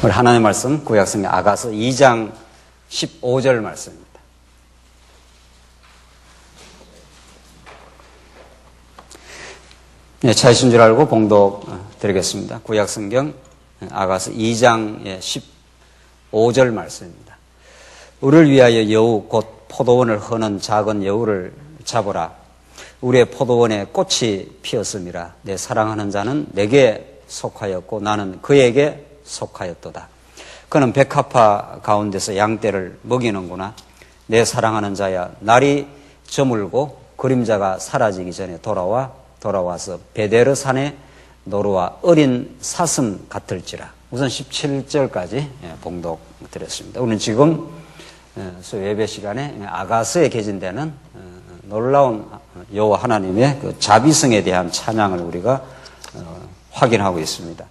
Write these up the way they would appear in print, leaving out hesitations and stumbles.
우리 하나님의 말씀 구약성경 아가서 2장 15절 말씀입니다. 네, 찾으신 줄 알고 봉독 드리겠습니다. 구약성경 아가서 2장 15절 말씀입니다. 우리를 위하여 여우 곧 포도원을 허는 작은 여우를 잡으라. 우리의 포도원에 꽃이 피었음이라. 내 사랑하는 자는 내게 속하였고 나는 그에게 속하였도다. 그는 백합화 가운데서 양떼를 먹이는구나. 내 사랑하는 자야, 날이 저물고 그림자가 사라지기 전에 돌아와서 베데르 산에 노루와 어린 사슴 같을지라. 우선 17절까지 봉독 드렸습니다. 우리는 지금 예배 시간에 아가서에 개진되는 놀라운 여호와 하나님의 그 자비성에 대한 찬양을 우리가 확인하고 있습니다.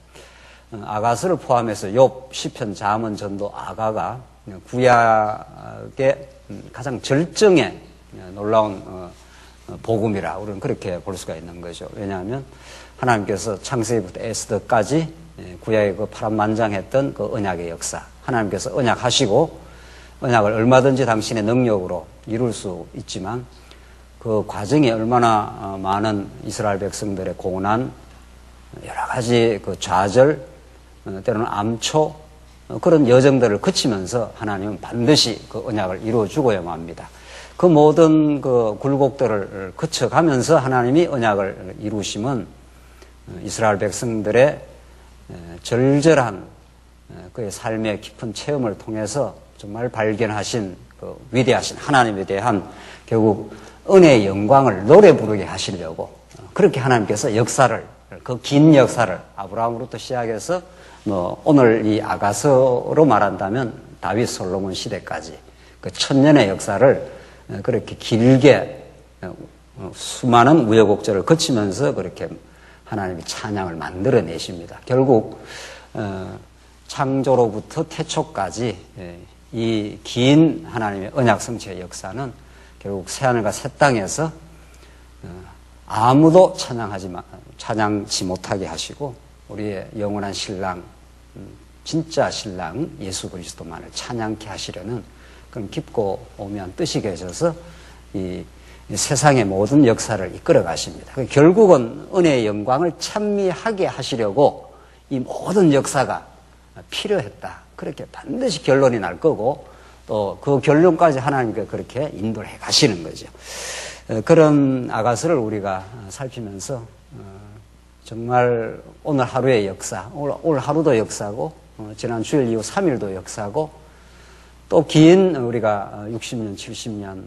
아가서를 포함해서 욥, 시편, 잠언, 전도, 아가가 구약의 가장 절정의 놀라운 복음이라 우리는 그렇게 볼 수가 있는 거죠. 왜냐하면 하나님께서 창세기부터 에스더까지 구약의 그 파란만장했던 그 언약의 역사, 하나님께서 언약하시고 언약을 얼마든지 당신의 능력으로 이룰 수 있지만 그 과정에 얼마나 많은 이스라엘 백성들의 고난, 여러 가지 그 좌절, 때로는 암초, 그런 여정들을 거치면서 하나님은 반드시 그 언약을 이루어 주고야만 합니다. 그 모든 그 굴곡들을 거쳐가면서 하나님이 언약을 이루심은 이스라엘 백성들의 절절한 그의 삶의 깊은 체험을 통해서 정말 발견하신 그 위대하신 하나님에 대한 결국 은혜의 영광을 노래 부르게 하시려고 그렇게 하나님께서 역사를, 그 긴 역사를 아브라함으로부터 시작해서 오늘 이 아가서로 말한다면 다윗 솔로몬 시대까지 그 천년의 역사를 그렇게 길게 수많은 우여곡절을 거치면서 그렇게 하나님이 찬양을 만들어내십니다. 결국 창조로부터 태초까지 이 긴 하나님의 언약 성취의 역사는 결국 새하늘과 새 땅에서 아무도 찬양치 못하게 하시고 우리의 영원한 신랑, 진짜 신랑 예수 그리스도만을 찬양케 하시려는 그런 깊고 오묘한 뜻이 계셔서 이 세상의 모든 역사를 이끌어 가십니다. 결국은 은혜의 영광을 찬미하게 하시려고 이 모든 역사가 필요했다. 그렇게 반드시 결론이 날 거고 또 그 결론까지 하나님께 그렇게 인도를 해 가시는 거죠. 그런 아가서를 우리가 살피면서 정말 오늘 하루의 역사, 오늘 하루도 역사고 지난 주일 이후 3일도 역사고 또 긴 우리가 60년, 70년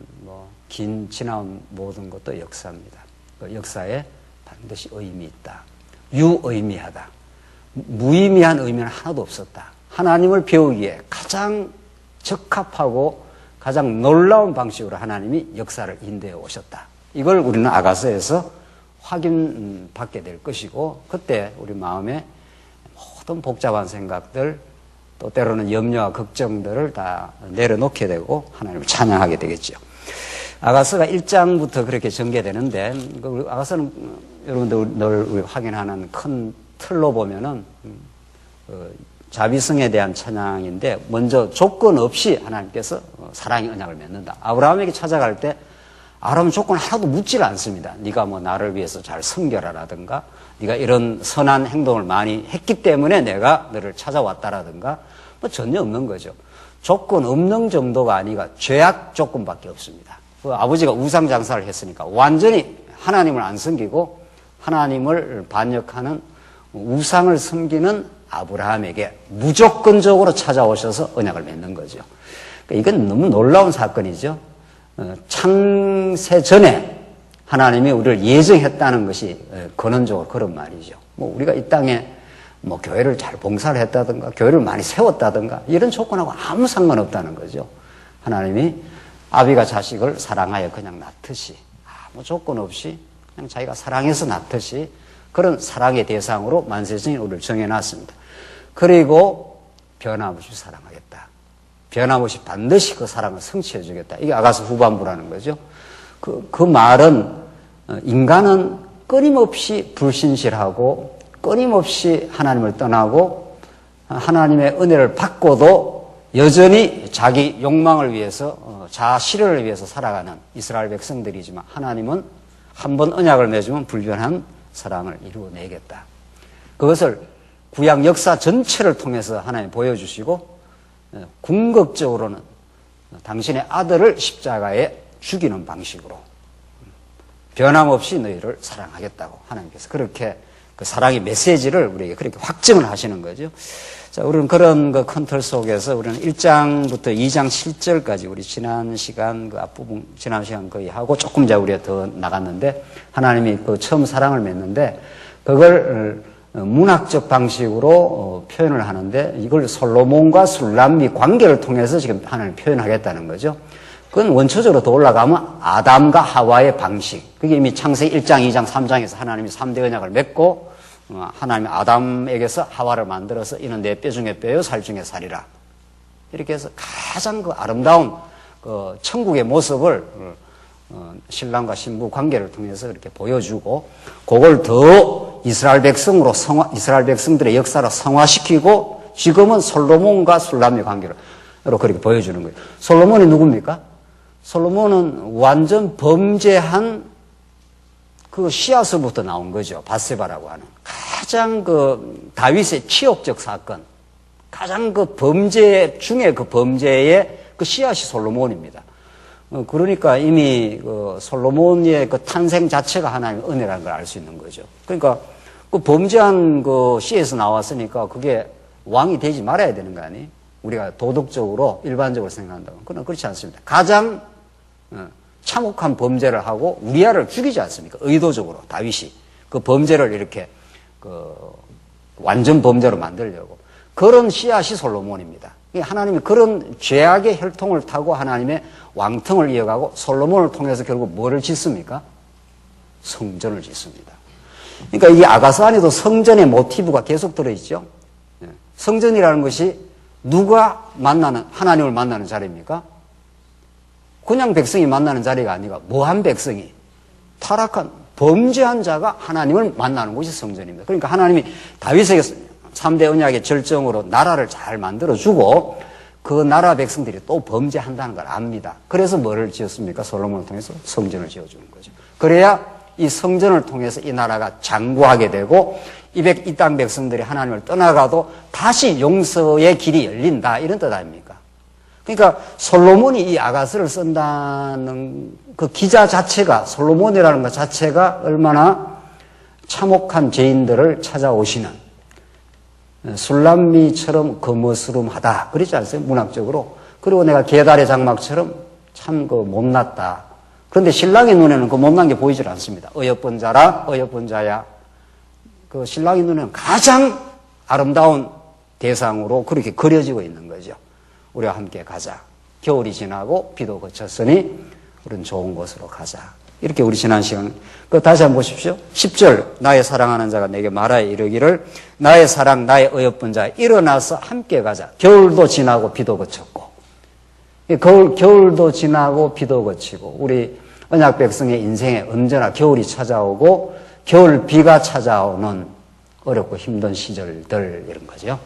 긴 지나온 모든 것도 역사입니다. 그 역사에 반드시 의미 있다. 유의미하다. 무의미한 의미는 하나도 없었다. 하나님을 배우기에 가장 적합하고 가장 놀라운 방식으로 하나님이 역사를 인도해 오셨다. 이걸 우리는 아가서에서 확인받게 될 것이고 그때 우리 마음에 모든 복잡한 생각들 또 때로는 염려와 걱정들을 다 내려놓게 되고 하나님을 찬양하게 되겠죠. 아가서가 1장부터 그렇게 전개되는데 아가서는 여러분들 늘 확인하는 큰 틀로 보면은 자비성에 대한 찬양인데 먼저 조건 없이 하나님께서 사랑의 언약을 맺는다. 아브라함에게 찾아갈 때 아브라함은 조건 하나도 묻질 않습니다. 네가 나를 위해서 잘 섬겨라라든가 네가 이런 선한 행동을 많이 했기 때문에 내가 너를 찾아왔다라든가 전혀 없는 거죠. 조건 없는 정도가 아니라 죄악 조건밖에 없습니다. 그 아버지가 우상 장사를 했으니까 완전히 하나님을 안 섬기고 하나님을 반역하는 우상을 섬기는 아브라함에게 무조건적으로 찾아오셔서 언약을 맺는 거죠. 그러니까 이건 너무 놀라운 사건이죠. 창세 전에 하나님이 우리를 예정했다는 것이 근원적으로 그런 말이죠. 우리가 이 땅에 교회를 잘 봉사를 했다든가 교회를 많이 세웠다든가 이런 조건하고 아무 상관없다는 거죠. 하나님이 아비가 자식을 사랑하여 그냥 낳듯이 아무 조건 없이 그냥 자기가 사랑해서 낳듯이 그런 사랑의 대상으로 만세성이 우리를 정해놨습니다. 그리고 변함없이 사랑하겠다. 변함없이 반드시 그 사랑을 성취해주겠다. 이게 아가서 후반부라는 거죠. 그 말은 인간은 끊임없이 불신실하고 끊임없이 하나님을 떠나고 하나님의 은혜를 받고도 여전히 자기 욕망을 위해서 자아 실현을 위해서 살아가는 이스라엘 백성들이지만 하나님은 한 번 언약을 맺으면 불변한 사랑을 이루어내겠다. 그것을 구약 역사 전체를 통해서 하나님 보여주시고 궁극적으로는 당신의 아들을 십자가에 죽이는 방식으로 변함없이 너희를 사랑하겠다고 하나님께서 그렇게 그 사랑의 메시지를 우리에게 그렇게 확증을 하시는 거죠. 자, 우리는 그런 그 컨트롤 속에서 우리는 1장부터 2장 7절까지 우리 지난 시간 그 앞부분 지난 시간 거의 하고 조금 이제 우리가 더 나갔는데 하나님이 그 처음 사랑을 맺는데 그걸 문학적 방식으로 표현을 하는데 이걸 솔로몬과 술람미 관계를 통해서 지금 하나님 표현하겠다는 거죠. 그건 원초적으로 더 올라가면 아담과 하와의 방식. 그게 이미 창세기 1장, 2장, 3장에서 하나님이 3대 언약을 맺고 하나님이 아담에게서 하와를 만들어서 이는 내 뼈 중에 뼈요 살 중에 살이라. 이렇게 해서 가장 그 아름다운 그 천국의 모습을 신랑과 신부 관계를 통해서 이렇게 보여주고 그걸 더 이스라엘 백성들의 역사로 성화시키고 지금은 솔로몬과 술람미 관계로 그렇게 보여주는 거예요. 솔로몬이 누굽니까? 솔로몬은 완전 범죄한 그 씨앗으로부터 나온 거죠. 밧세바라고 하는. 가장 그 다윗의 치욕적 사건, 가장 그 범죄 중에 그 범죄의 그 씨앗이 솔로몬입니다. 그러니까 이미 그 솔로몬의 그 탄생 자체가 하나님의 은혜라는 걸 알 수 있는 거죠. 그러니까 그 범죄한 그 씨에서 나왔으니까 그게 왕이 되지 말아야 되는 거 아니에요? 우리가 도덕적으로 일반적으로 생각한다면. 그러나 그렇지 않습니다. 가장 참혹한 범죄를 하고 우리아를 죽이지 않습니까? 의도적으로 다윗이 그 범죄를 이렇게 그 완전 범죄로 만들려고 그런 씨앗이 솔로몬입니다. 하나님이 그런 죄악의 혈통을 타고 하나님의 왕통을 이어가고 솔로몬을 통해서 결국 뭐를 짓습니까? 성전을 짓습니다. 그러니까 이 아가서 안에도 성전의 모티브가 계속 들어있죠. 성전이라는 것이 누가 만나는 하나님을 만나는 자리입니까? 그냥 백성이 만나는 자리가 아니라 뭐한 백성이 타락한 범죄한 자가 하나님을 만나는 곳이 성전입니다. 그러니까 하나님이 다윗에게 3대 언약의 절정으로 나라를 잘 만들어주고 그 나라 백성들이 또 범죄한다는 걸 압니다. 그래서 뭐를 지었습니까? 솔로몬을 통해서 성전을 지어주는 거죠. 그래야 이 성전을 통해서 이 나라가 장구하게 되고 이 땅 백성들이 하나님을 떠나가도 다시 용서의 길이 열린다 이런 뜻 아닙니까? 그러니까 솔로몬이 이 아가서를 쓴다는 그 기자 자체가 솔로몬이라는 것 자체가 얼마나 참혹한 죄인들을 찾아오시는 술람미처럼 거머스름하다 그러지 않습니까? 문학적으로. 그리고 내가 계달의 장막처럼 참 그 못났다. 그런데 신랑의 눈에는 그 못난 게 보이질 않습니다. 어여쁜 자라 어여쁜 자야. 그 신랑의 눈에는 가장 아름다운 대상으로 그렇게 그려지고 있는 거죠. 우리와 함께 가자. 겨울이 지나고 비도 그쳤으니 우리는 좋은 곳으로 가자. 이렇게 우리 지난 시간 다시 한번 보십시오. 10절 나의 사랑하는 자가 내게 말하여 이르기를 나의 사랑 나의 어여쁜 자 일어나서 함께 가자. 겨울도 지나고 비도 그쳤고 겨울도 지나고 비도 그치고 우리 언약 백성의 인생에 언제나 겨울이 찾아오고 겨울 비가 찾아오는 어렵고 힘든 시절들 이런 거죠.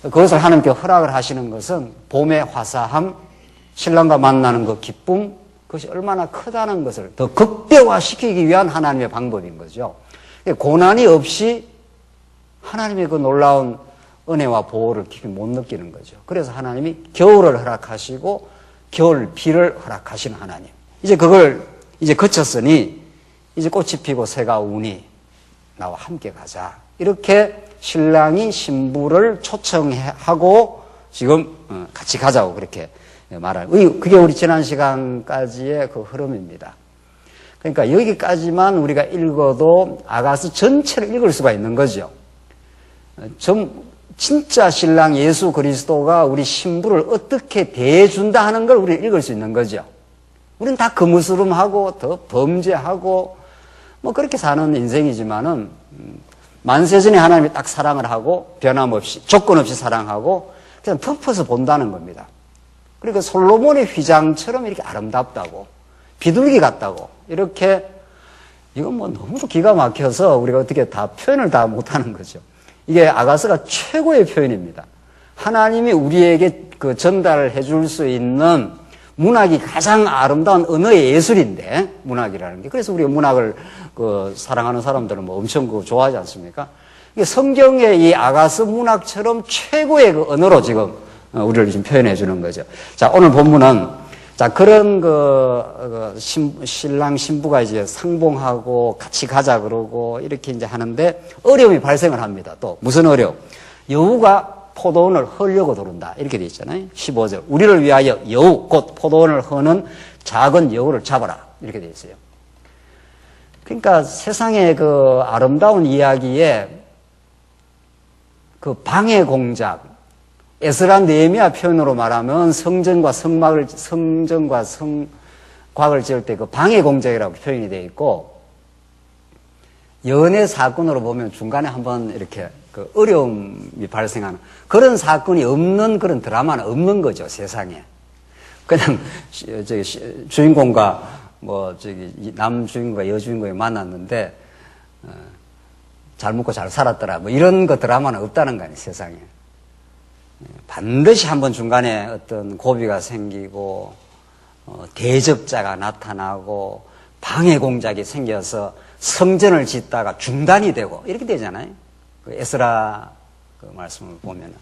그것을 하나님께 허락을 하시는 것은 봄의 화사함, 신랑과 만나는 그 기쁨, 그것이 얼마나 크다는 것을 더 극대화시키기 위한 하나님의 방법인 거죠. 고난이 없이 하나님의 그 놀라운 은혜와 보호를 깊이 못 느끼는 거죠. 그래서 하나님이 겨울을 허락하시고 겨울 비를 허락하시는 하나님. 이제 그걸 이제 거쳤으니 이제 꽃이 피고 새가 우니 나와 함께 가자. 이렇게 신랑이 신부를 초청하고 지금 같이 가자고 그렇게 말하는 그게 우리 지난 시간까지의 그 흐름입니다. 그러니까 여기까지만 우리가 읽어도 아가서 전체를 읽을 수가 있는 거죠. 진짜 신랑 예수 그리스도가 우리 신부를 어떻게 대해준다 하는 걸 우리는 읽을 수 있는 거죠. 우리는 다 거무스름하고 더 범죄하고 뭐 그렇게 사는 인생이지만은 만세전에 하나님이 딱 사랑을 하고 변함없이 조건 없이 사랑하고 그냥 덮어서 본다는 겁니다. 그러니까 솔로몬의 휘장처럼 이렇게 아름답다고 비둘기 같다고 이렇게 이건 뭐 너무 기가 막혀서 우리가 어떻게 다 표현을 다 못하는 거죠. 이게 아가서가 최고의 표현입니다. 하나님이 우리에게 그 전달해 줄 수 있는 문학이 가장 아름다운 언어의 예술인데, 문학이라는 게. 그래서 우리가 문학을 사랑하는 사람들은 뭐 엄청 좋아하지 않습니까? 성경의 이 아가스 문학처럼 최고의 그 언어로 지금 우리를 지금 표현해 주는 거죠. 자, 오늘 본문은, 자, 그런 신랑, 신부가 이제 상봉하고 같이 가자 그러고 이렇게 이제 하는데 어려움이 발생을 합니다. 또, 무슨 어려움? 여우가 포도원을 허려고 들어온다. 이렇게 돼 있잖아요. 15절. 우리를 위하여 여우, 곧 포도원을 허는 작은 여우를 잡아라. 이렇게 돼 있어요. 그러니까 세상의 그 아름다운 이야기에 그 방해 공작, 에스라 느헤미야 표현으로 말하면 성전과 성곽을 지을 때 그 방해 공작이라고 표현이 되어 있고, 연애 사건으로 보면 중간에 한번 이렇게 그 어려움이 발생하는 그런 사건이 없는 그런 드라마는 없는 거죠, 세상에. 그냥 주인공과 남 주인공과 여 주인공이 만났는데 잘 먹고 잘 살았더라, 뭐 이런 거 드라마는 없다는 거 아니에요, 세상에. 반드시 한번 중간에 어떤 고비가 생기고 대적자가 나타나고 방해 공작이 생겨서 성전을 짓다가 중단이 되고 이렇게 되잖아요. 그 에스라 그 말씀을 보면은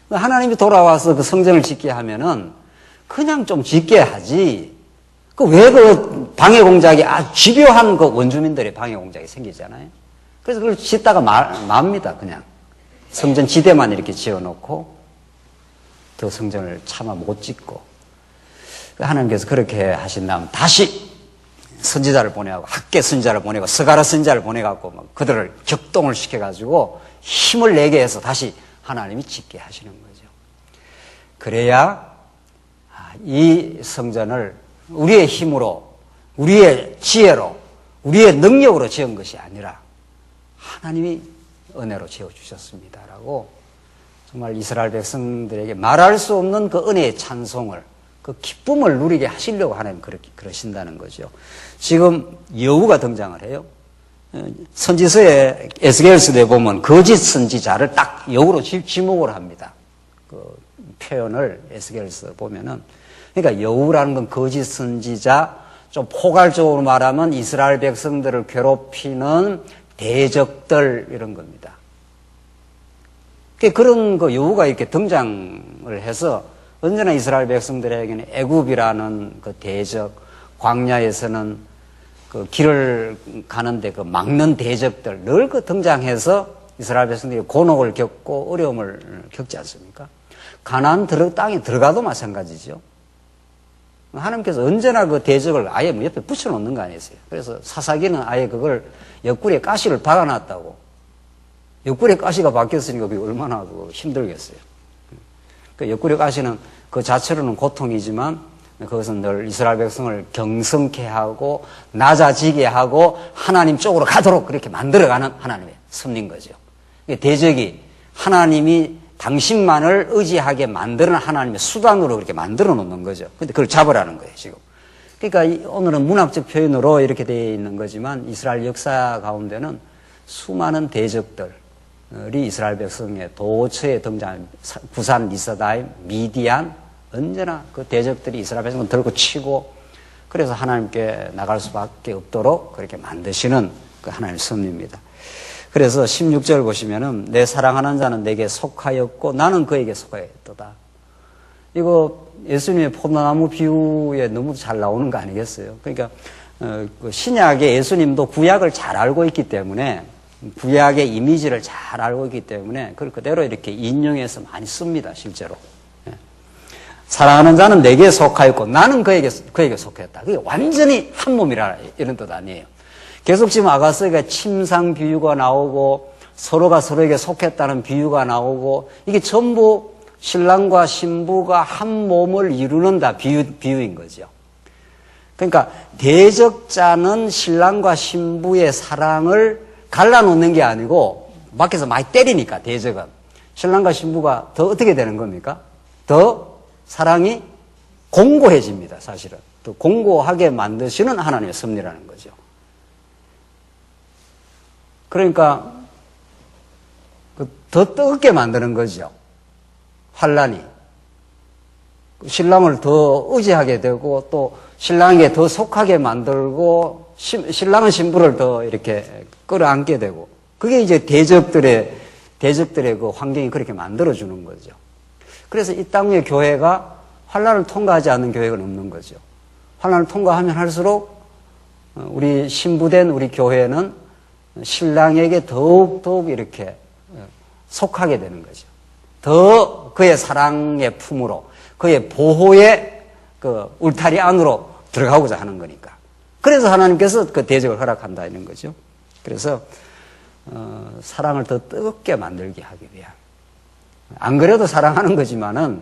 하나님이 돌아와서 그 성전을 짓게 하면은 그냥 좀 짓게 하지. 그 왜 그 방해 공작이 집요한 그 원주민들의 방해 공작이 생기잖아요. 그래서 그걸 짓다가 맙니다. 그냥 성전 지대만 이렇게 지어놓고 더 성전을 차마 못 짓고, 하나님께서 그렇게 하신 다음 다시 선지자를 보내고 학계 선지자를 보내고 스가랴 선지자를 보내갖고 막 그들을 격동을 시켜가지고 힘을 내게 해서 다시 하나님이 짓게 하시는 거죠. 그래야 이 성전을 우리의 힘으로, 우리의 지혜로, 우리의 능력으로 지은 것이 아니라 하나님이 은혜로 지어주셨습니다라고 정말 이스라엘 백성들에게 말할 수 없는 그 은혜의 찬송을, 그 기쁨을 누리게 하시려고 하나님 그러신다는 거죠. 지금 여우가 등장을 해요. 선지서에 에스겔서에 보면 거짓 선지자를 딱 여우로 지목을 합니다. 그 표현을 에스겔서 보면은, 그러니까 여우라는 건 거짓 선지자, 좀 포괄적으로 말하면 이스라엘 백성들을 괴롭히는 대적들 이런 겁니다. 그런 그 여우가 이렇게 등장을 해서 언제나 이스라엘 백성들에게는 애굽이라는 그 대적, 광야에서는 그 길을 가는데 그 막는 대적들 늘 그 등장해서 이스라엘 백성들이 곤혹을 겪고 어려움을 겪지 않습니까? 가나안 땅에 들어가도 마찬가지죠. 하나님께서 언제나 그 대적을 아예 옆에 붙여놓는 거 아니었어요. 그래서 사사기는 아예 그걸 옆구리에 가시를 박아놨다고. 옆구리에 가시가 박혔으니까 그게 얼마나 힘들겠어요. 그 옆구리 가시는 그 자체로는 고통이지만 그것은 늘 이스라엘 백성을 경성케 하고 낮아지게 하고 하나님 쪽으로 가도록 그렇게 만들어가는 하나님의 섭리인 거죠. 대적이 하나님이 당신만을 의지하게 만드는 하나님의 수단으로 그렇게 만들어 놓는 거죠. 근데 그걸 잡으라는 거예요, 지금. 그러니까 오늘은 문학적 표현으로 이렇게 되어 있는 거지만 이스라엘 역사 가운데는 수많은 대적들이 이스라엘 백성의 도처에 등장한 구산, 리사다임, 미디안, 언제나 그 대적들이 이스라엘 백성을 들고 치고 그래서 하나님께 나갈 수밖에 없도록 그렇게 만드시는 그 하나님의 섭리입니다. 그래서 16절 보시면은 내 사랑하는 자는 내게 속하였고 나는 그에게 속하였도다. 이거 예수님의 포도나무 비유에 너무 잘 나오는 거 아니겠어요? 그러니까 그 신약의 예수님도 구약을 잘 알고 있기 때문에 구약의 이미지를 잘 알고 있기 때문에 그걸 그대로 이렇게 인용해서 많이 씁니다, 실제로. 사랑하는 자는 내게 속하였고 나는 그에게 속하였다. 그게 완전히 한 몸이라 이런 뜻 아니에요. 계속 지금 아가서가 침상 비유가 나오고 서로가 서로에게 속했다는 비유가 나오고 이게 전부 신랑과 신부가 한 몸을 이루는 다 비유인 거죠. 그러니까 대적자는 신랑과 신부의 사랑을 갈라놓는 게 아니고 밖에서 많이 때리니까 대적은 신랑과 신부가 더 어떻게 되는 겁니까? 더 사랑이 공고해집니다. 사실은 더 공고하게 만드시는 하나님의 섭리라는 거죠. 그러니까 더 뜨겁게 만드는 거죠. 환란이 신랑을 더 의지하게 되고 또 신랑에게 더 속하게 만들고 신랑은 신부를 더 이렇게 끌어안게 되고 그게 이제 대적들의 그 환경이 그렇게 만들어주는 거죠. 그래서 이 땅의 교회가 환란을 통과하지 않는 교회가 없는 거죠. 환란을 통과하면 할수록 우리 신부된 우리 교회는 신랑에게 더욱 이렇게 속하게 되는 거죠. 더 그의 사랑의 품으로 그의 보호의 그 울타리 안으로 들어가고자 하는 거니까. 그래서 하나님께서 그 대적을 허락한다는 거죠. 그래서 사랑을 더 뜨겁게 만들게 하기 위한. 안 그래도 사랑하는 거지만은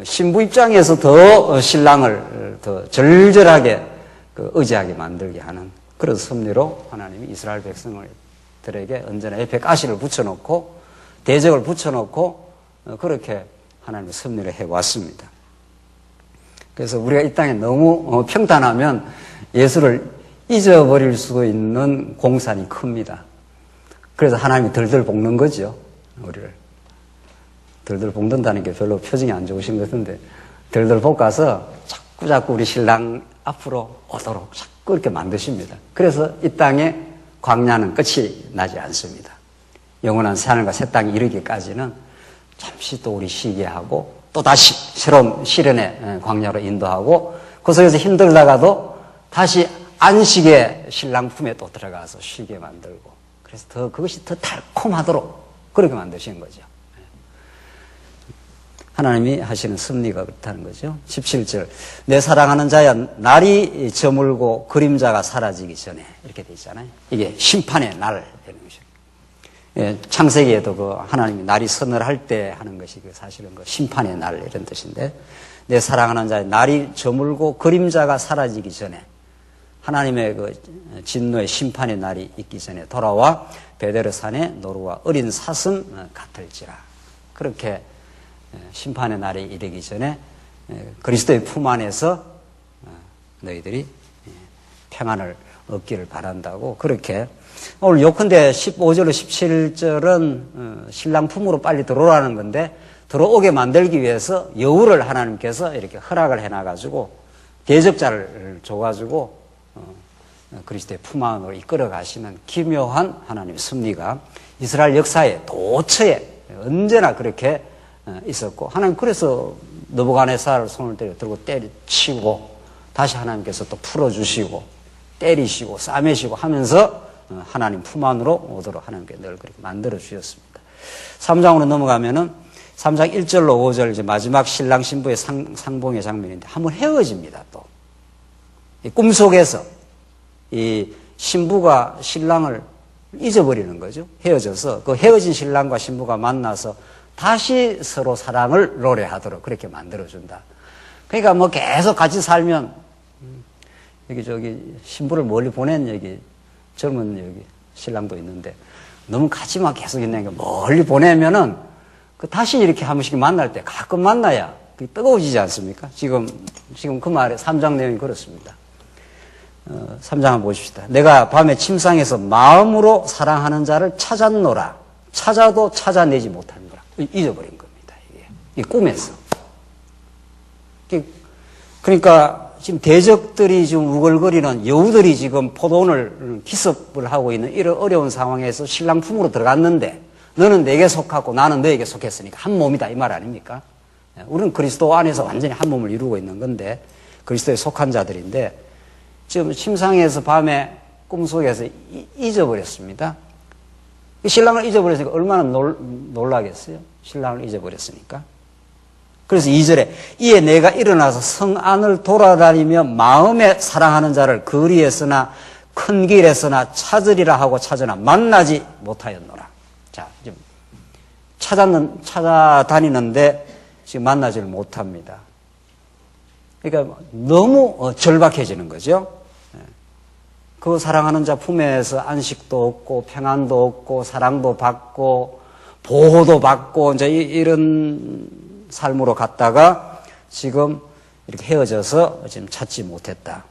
신부 입장에서 더 신랑을 더 절절하게 그 의지하게 만들게 하는 그런 섭리로 하나님이 이스라엘 백성들에게 언제나 옆에 가시를 붙여놓고 대적을 붙여놓고 그렇게 하나님의 섭리를 해왔습니다. 그래서 우리가 이 땅에 너무 평탄하면 예수를 잊어버릴 수도 있는 공산이 큽니다. 그래서 하나님이 덜덜 볶는 거죠. 우리를. 덜덜 볶는다는 게 별로 표정이 안 좋으신 것 같은데 덜덜 볶아서 자꾸 우리 신랑 앞으로 오도록 자꾸 이렇게 만드십니다. 그래서 이 땅에 광야는 끝이 나지 않습니다. 영원한 새하늘과 새 땅에 이르기까지는 잠시 또 우리 쉬게 하고 또 다시 새로운 시련의 광야로 인도하고 그 속에서 힘들다가도 다시 안식의 신랑 품에 또 들어가서 쉬게 만들고 그래서 그것이 더 달콤하도록 그렇게 만드신 거죠. 하나님이 하시는 섭리가 그렇다는 거죠. 17절 내 사랑하는 자야 날이 저물고 그림자가 사라지기 전에 이렇게 돼 있잖아요. 이게 심판의 날 되는 것이죠. 예, 창세기에도 그 하나님이 날이 서늘할 때 하는 것이 사실은 그 심판의 날 이런 뜻인데 내 사랑하는 자야 날이 저물고 그림자가 사라지기 전에 하나님의 그 진노의 심판의 날이 있기 전에 돌아와 베데르산의 노루와 어린 사슴 같을지라 그렇게 심판의 날이 이르기 전에 그리스도의 품 안에서 너희들이 평안을 얻기를 바란다고 그렇게 오늘 요컨대 15절로 17절은 신랑 품으로 빨리 들어오라는 건데 들어오게 만들기 위해서 여우를 하나님께서 이렇게 허락을 해놔가지고 대적자를 줘가지고 그리스도의 품 안으로 이끌어 가시는 기묘한 하나님의 섭리가 이스라엘 역사의 도처에 언제나 그렇게 있었고 하나님 그래서 느부갓네살을 손을 들고 때려치고 다시 하나님께서 또 풀어주시고 때리시고 싸매시고 하면서 하나님 품 안으로 오도록 하나님께 늘 그렇게 만들어 주셨습니다. 3장으로 넘어가면은 3장 1절로 5절 이제 마지막 신랑 신부의 상봉의 장면인데 한번 헤어집니다. 또 이 꿈속에서 이 신부가 신랑을 잊어버리는 거죠. 헤어져서 그 헤어진 신랑과 신부가 만나서 다시 서로 사랑을 노래하도록 그렇게 만들어준다. 그러니까 뭐 계속 같이 살면 여기 신부를 멀리 보낸 여기 젊은 여기 신랑도 있는데 너무 같이만 계속 있는 게 멀리 보내면은 그 다시 이렇게 한 번씩 만날 때 가끔 만나야 그게 뜨거워지지 않습니까? 지금 그 말에 3장 내용이 그렇습니다. 3장 한번 보십시다. 내가 밤에 침상에서 마음으로 사랑하는 자를 찾았노라. 찾아도 찾아내지 못하노라. 잊어버린 겁니다. 이게 꿈에서. 그러니까 지금 대적들이 지금 우글거리는 여우들이 지금 포도원을 기습을 하고 있는 이런 어려운 상황에서 신랑 품으로 들어갔는데 너는 내게 속하고 나는 너에게 속했으니까 한 몸이다 이 말 아닙니까? 우리는 그리스도 안에서 완전히 한 몸을 이루고 있는 건데 그리스도에 속한 자들인데 지금 침상에서 밤에 꿈속에서 잊어버렸습니다. 신랑을 잊어버렸으니까 얼마나 놀라겠어요? 신랑을 잊어버렸으니까. 그래서 2절에 이에 내가 일어나서 성 안을 돌아다니며 마음에 사랑하는 자를 거리에서나 큰 길에서나 찾으리라 하고 찾으나 만나지 못하였노라. 자, 지금 찾아다니는데 지금 만나지를 못합니다. 그러니까 너무 절박해지는 거죠. 그 사랑하는 자 품에서 안식도 없고 평안도 없고 사랑도 받고 보호도 받고 이제 이런 삶으로 갔다가 지금 이렇게 헤어져서 지금 찾지 못했다.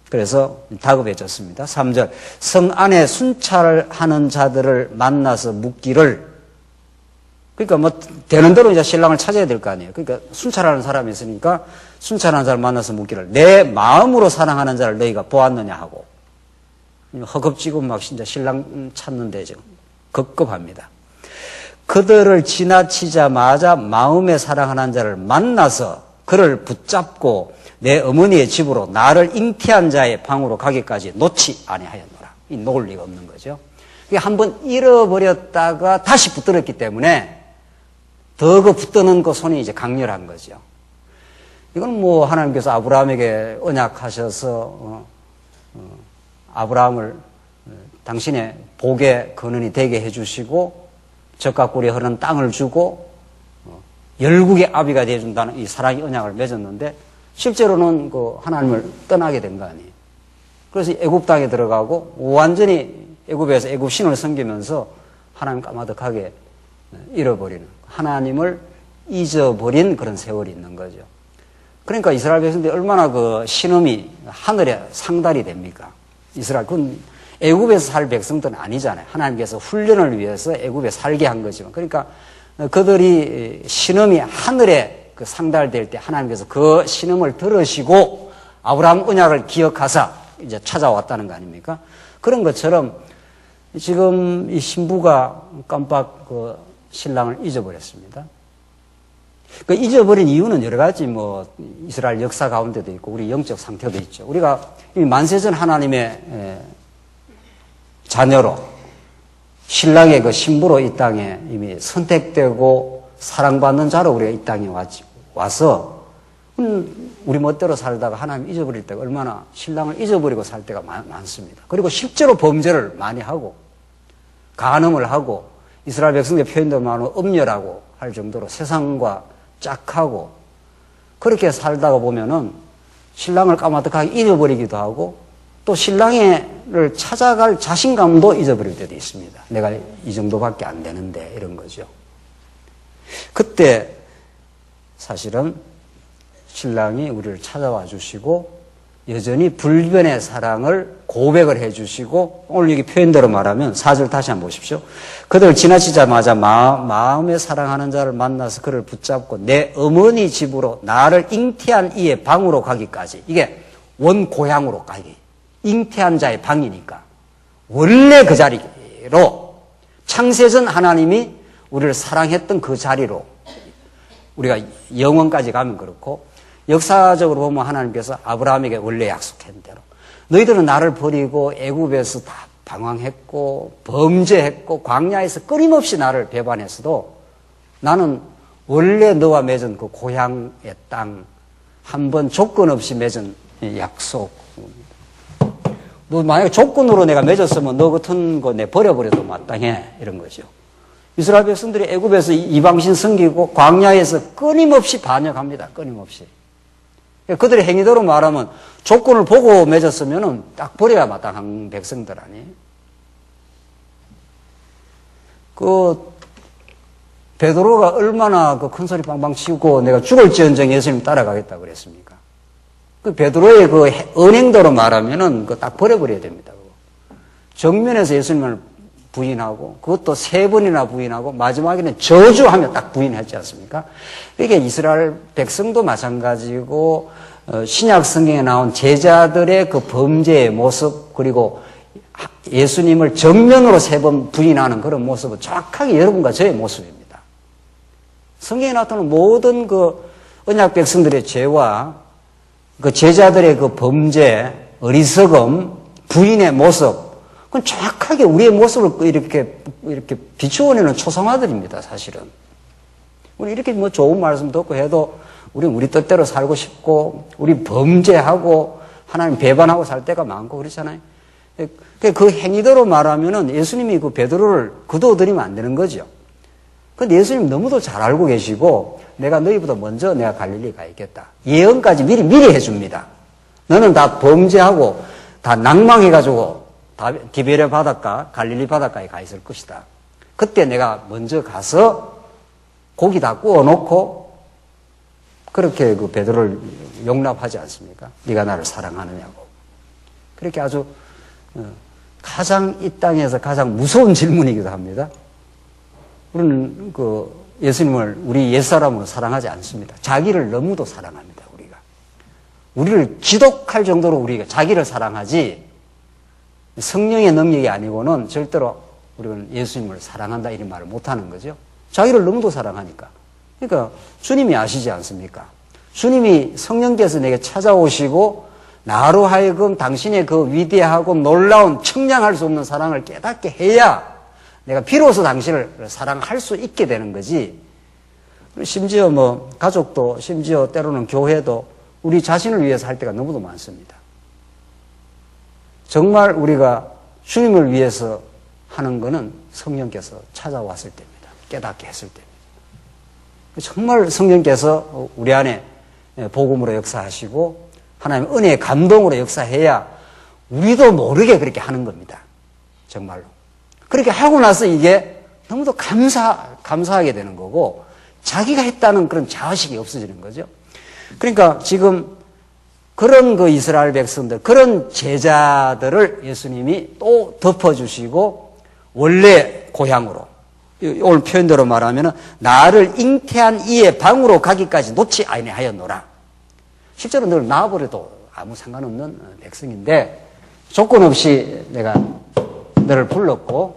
그래서 다급해졌습니다. 3절 성 안에 순찰하는 자들을 만나서 묻기를 그러니까 뭐 되는 대로 이제 신랑을 찾아야 될 거 아니에요. 그러니까 순찰하는 사람이 있으니까 순찰하는 사람 만나서 묻기를 내 마음으로 사랑하는 자를 너희가 보았느냐 하고 허겁지겁 막 진짜 신랑 찾는데 지금 급급합니다. 그들을 지나치자마자 마음에 사랑하는 자를 만나서 그를 붙잡고 내 어머니의 집으로 나를 잉태한 자의 방으로 가기까지 놓지 아니하였노라. 이 놓을 리가 없는 거죠. 한번 잃어버렸다가 다시 붙들었기 때문에 더 그 붙드는 그 손이 이제 강렬한 거죠. 이건 뭐 하나님께서 아브라함에게 언약하셔서 아브라함을 당신의 복의 근원이 되게 해주시고 젖과 꿀이 흐르는 땅을 주고 열국의 아비가 되어준다는 이 사랑의 언약을 맺었는데 실제로는 그 하나님을 떠나게 된 거 아니에요. 그래서 애굽 땅에 들어가고 완전히 애굽에서 애굽 신을 섬기면서 하나님 까마득하게 잃어버리는 하나님을 잊어버린 그런 세월이 있는 거죠. 그러니까 이스라엘 백성들이 얼마나 그 신음이 하늘에 상달이 됩니까? 이스라엘 그건 애굽에서 살 백성들은 아니잖아요. 하나님께서 훈련을 위해서 애굽에 살게 한 거지만 그러니까 그들이 신음이 하늘에 그 상달될 때 하나님께서 그 신음을 들으시고 아브라함 언약을 기억하사 이제 찾아왔다는 거 아닙니까? 그런 것처럼 지금 이 신부가 깜빡 그 신랑을 잊어버렸습니다. 그 잊어버린 이유는 여러 가지 뭐 이스라엘 역사 가운데도 있고 우리 영적 상태도 있죠. 우리가 이미 만세전 하나님의 자녀로 신랑의 그 신부로 이 땅에 이미 선택되고 사랑받는 자로 우리가 이 땅에 와서 우리 멋대로 살다가 하나님 잊어버릴 때가 얼마나 신랑을 잊어버리고 살 때가 많습니다. 그리고 실제로 범죄를 많이 하고 간음을 하고 이스라엘 백성의 표현대로 말하면 음녀라고 할 정도로 세상과 짝하고 그렇게 살다가 보면은 신랑을 까마득하게 잊어버리기도 하고 또 신랑을 찾아갈 자신감도 잊어버릴 때도 있습니다. 내가 이 정도밖에 안 되는데 이런 거죠. 그때 사실은 신랑이 우리를 찾아와 주시고 여전히 불변의 사랑을 고백을 해 주시고 오늘 여기 표현대로 말하면 4절 다시 한번 보십시오. 그들을 지나치자마자 마음에 사랑하는 자를 만나서 그를 붙잡고 내 어머니 집으로 나를 잉태한 이의 방으로 가기까지 이게 원고향으로 가기 잉태한 자의 방이니까 원래 그 자리로 창세전 하나님이 우리를 사랑했던 그 자리로 우리가 영원까지 가면 그렇고 역사적으로 보면 하나님께서 아브라함에게 원래 약속한 대로 너희들은 나를 버리고 애굽에서 다 방황했고 범죄했고 광야에서 끊임없이 나를 배반했어도 나는 원래 너와 맺은 그 고향의 땅 한 번 조건 없이 맺은 약속 너 만약에 조건으로 내가 맺었으면 너 같은 거 내 버려버려도 마땅해 이런 거죠. 이스라엘 백성들이 애굽에서 이방신 섬기고 광야에서 끊임없이 반역합니다. 끊임없이. 그들의 행위대로 말하면 조건을 보고 맺었으면 딱 버려야 마땅한 백성들 아니에요. 베드로가 얼마나 그 큰 소리 빵빵 치고 내가 죽을지언정 예수님 따라가겠다고 그랬습니까? 그 베드로의 그 언행대로 말하면은 그 딱 버려버려야 됩니다. 정면에서 예수님을 부인하고 그것도 3번이나 부인하고 마지막에는 저주하며 딱 부인했지 않습니까? 이게 이스라엘 백성도 마찬가지고 신약 성경에 나온 제자들의 그 범죄의 모습 그리고 예수님을 정면으로 3번 부인하는 그런 모습은 정확하게 여러분과 저의 모습입니다. 성경에 나타나는 모든 그 언약 백성들의 죄와 그 제자들의 그 범죄, 어리석음, 부인의 모습 그건 정확하게 우리의 모습을 이렇게 비추어내는 초상화들입니다, 사실은. 우리 이렇게 뭐 좋은 말씀 듣고 해도 우리는 우리 뜻대로 살고 싶고, 우리 범죄하고, 하나님 배반하고 살 때가 많고 그렇잖아요. 그 행위대로 말하면은 예수님이 그 베드로를 거두어들이면 안 되는 거죠. 근데 예수님 너무도 잘 알고 계시고, 내가 너희보다 먼저 내가 갈릴리 가 있겠다. 예언까지 미리 해줍니다. 너는 다 범죄하고, 다 낭망해가지고, 디베레 바닷가, 갈릴리 바닷가에 가 있을 것이다. 그때 내가 먼저 가서 고기 다 구워놓고 그렇게 그 베드로를 용납하지 않습니까? 네가 나를 사랑하느냐고. 그렇게 아주 가장 이 땅에서 가장 무서운 질문이기도 합니다. 우리는 그 예수님을 우리 옛사람으로 사랑하지 않습니다. 자기를 너무도 사랑합니다, 우리가. 우리를 지독할 정도로 우리가 자기를 사랑하지 성령의 능력이 아니고는 절대로 우리는 예수님을 사랑한다 이런 말을 못하는 거죠. 자기를 너무도 사랑하니까. 그러니까 주님이 아시지 않습니까? 주님이 성령께서 내게 찾아오시고 나로 하여금 당신의 그 위대하고 놀라운 청량할 수 없는 사랑을 깨닫게 해야 내가 비로소 당신을 사랑할 수 있게 되는 거지. 심지어 뭐 가족도 심지어 때로는 교회도 우리 자신을 위해서 할 때가 너무도 많습니다. 정말 우리가 주님을 위해서 하는 거는 성령께서 찾아왔을 때입니다. 깨닫게 했을 때입니다. 정말 성령께서 우리 안에 복음으로 역사하시고 하나님의 은혜의 감동으로 역사해야 우리도 모르게 그렇게 하는 겁니다. 정말로. 그렇게 하고 나서 이게 너무도 감사하게 되는 거고 자기가 했다는 그런 자의식이 없어지는 거죠. 그러니까 지금 그런 그 이스라엘 백성들, 그런 제자들을 예수님이 또 덮어주시고 원래 고향으로 오늘 표현대로 말하면 나를 잉태한 이의 방으로 가기까지 놓지 아니하였노라. 실제로 늘 나와버려도 아무 상관없는 백성인데 조건 없이 내가 너를 불렀고